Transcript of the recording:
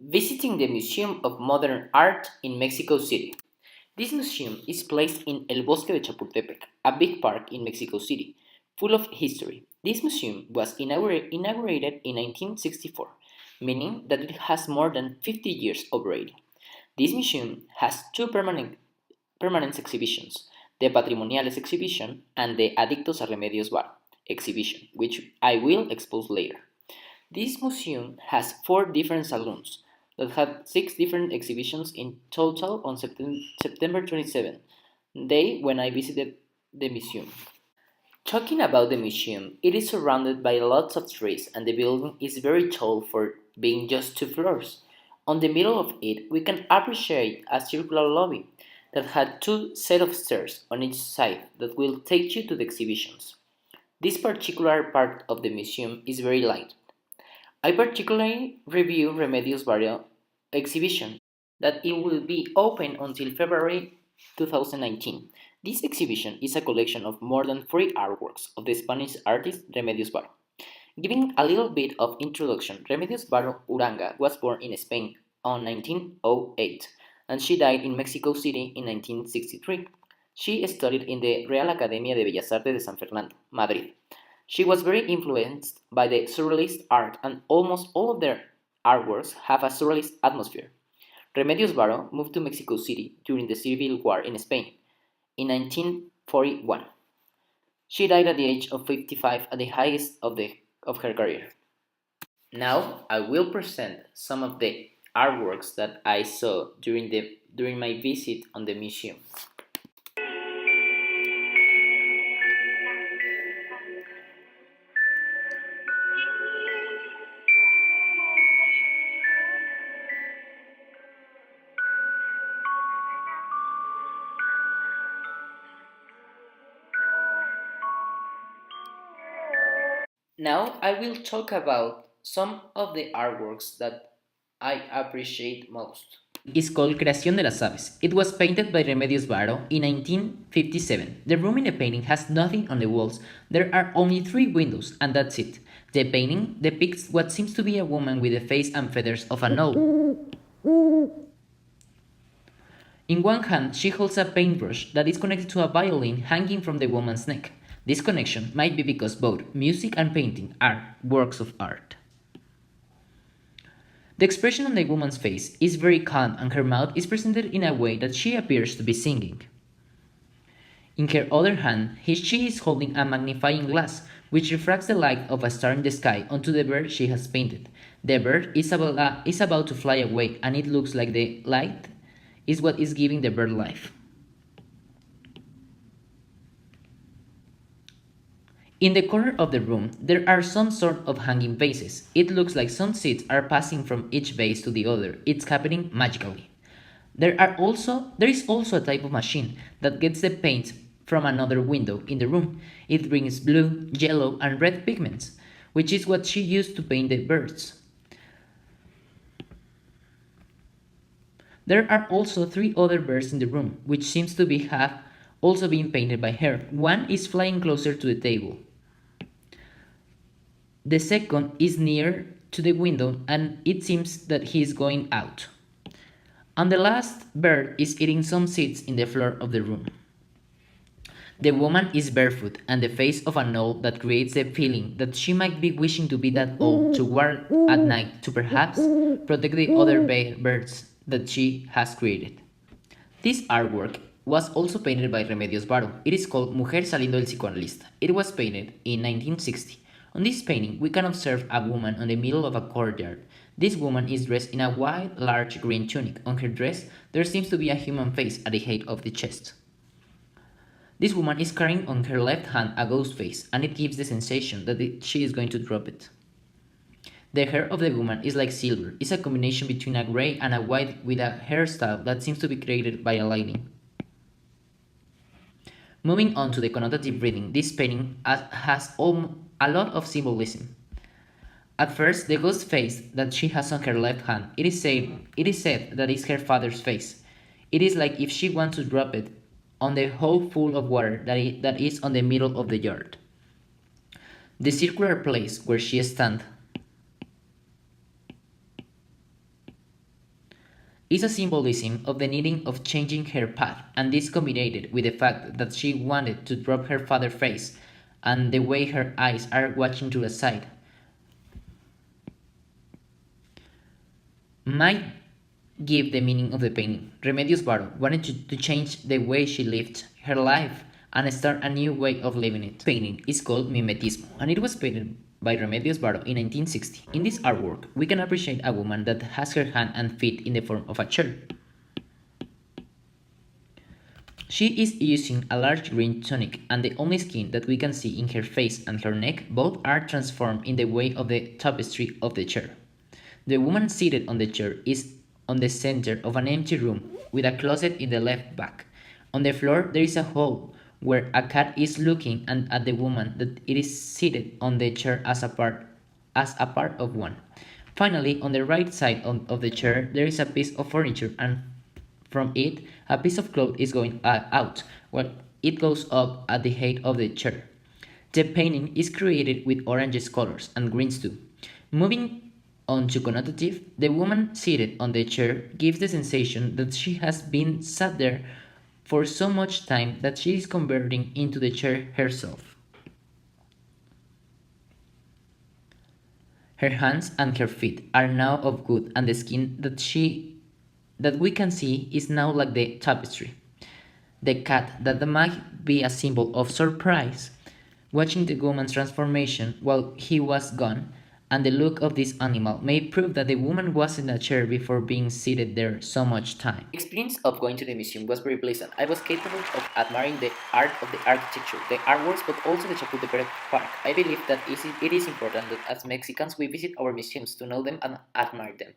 visiting the Museum of Modern Art in Mexico City. This museum is placed in El Bosque de Chapultepec, a big park in Mexico City, full of history. This museum was inaugurated in 1964, meaning that it has more than 50 years operating. This museum has two permanent exhibitions, the Patrimoniales exhibition and the Adictos a Remedios Varo exhibition, which I will expose later. This museum has four different saloons that had six different exhibitions in total on September 27, day when I visited the museum. Talking about the museum, it is surrounded by lots of trees and the building is very tall for being just two floors. On the middle of it, we can appreciate a circular lobby that had two set of stairs on each side that will take you to the exhibitions. This particular part of the museum is very light. I particularly review Remedios Varo exhibition that it will be open until February 2019. This exhibition is a collection of more than 40 artworks of the Spanish artist Remedios Varo. Giving a little bit of introduction, Remedios Varo Uranga was born in Spain on 1908 and she died in Mexico City in 1963. She studied in the Real Academia de Bellas Artes de San Fernando, Madrid. She was very influenced by the surrealist art and almost all of their artworks have a surrealist atmosphere. Remedios Varo moved to Mexico City during the Civil War in Spain in 1941. She died at the age of 55 at the highest of her career. Now I will present some of the artworks that I saw during my visit on the museum. Now I will talk about some of the artworks that I appreciate most. Is called Creación de las Aves. It was painted by Remedios Varo in 1957. The room in the painting has nothing on the walls. There are only three windows, and that's it. The painting depicts what seems to be a woman with the face and feathers of an owl. In one hand, she holds a paintbrush that is connected to a violin hanging from the woman's neck. This connection might be because both music and painting are works of art. The expression on the woman's face is very calm and her mouth is presented in a way that she appears to be singing. In her other hand, she is holding a magnifying glass which refracts the light of a star in the sky onto the bird she has painted. The bird is about to fly away and it looks like the light is what is giving the bird life. In the corner of the room, there are some sort of hanging vases. It looks like some seeds are passing from each vase to the other. It's happening magically. There is also a type of machine that gets the paint from another window in the room. It brings blue, yellow, and red pigments, which is what she used to paint the birds. There are also three other birds in the room, which seems to have also been painted by her. One is flying closer to the table. The second is near to the window and it seems that he is going out. And the last bird is eating some seeds in the floor of the room. The woman is barefoot and the face of an owl that creates the feeling that she might be wishing to be that owl to guard at night to perhaps protect the other birds that she has created. This artwork was also painted by Remedios Varo. It is called Mujer saliendo del psicoanalista. It was painted in 1960. On this painting, we can observe a woman on the middle of a courtyard. This woman is dressed in a wide, large green tunic. On her dress, there seems to be a human face at the height of the chest. This woman is carrying on her left hand a ghost face, and it gives the sensation that she is going to drop it. The hair of the woman is like silver. It's a combination between a gray and a white with a hairstyle that seems to be created by a lightning. Moving on to the connotative reading, this painting has a lot of symbolism. At first, the ghost face that she has on her left hand, it is said that is her father's face. It is like if she wants to drop it on the hole full of water that is on the middle of the yard. The circular place where she stands is a symbolism of the needing of changing her path, and this combined with the fact that she wanted to drop her father's face and the way her eyes are watching to the side might give the meaning of the painting. Remedios Varo wanted to change the way she lived her life and start a new way of living it. Painting is called Mimetismo, and it was painted by Remedios Varo in 1960. In this artwork, we can appreciate a woman that has her hand and feet in the form of a chair. She is using a large green tunic, and the only skin that we can see in her face and her neck both are transformed in the way of the tapestry of the chair. The woman seated on the chair is on the center of an empty room with a closet in the left back. On the floor there is a hole where a cat is looking and at the woman that it is seated on the chair as a part of one. Finally, on the right side of the chair there is a piece of furniture and from it a piece of cloth is going out while it goes up at the height of the chair. The painting is created with oranges colors and greens too. Moving on to connotative, the woman seated on the chair gives the sensation that she has been sat there for so much time that she is converting into the chair herself. Her hands and her feet are now of wood and the skin that we can see is now like the tapestry. The cat that might be a symbol of surprise, watching the woman's transformation while he was gone, and the look of this animal may prove that the woman was in a chair before being seated there so much time. The experience of going to the museum was very pleasant. I was capable of admiring the art of the architecture, the artworks, but also the Chapultepec Park. I believe that it is important that as Mexicans we visit our museums to know them and admire them.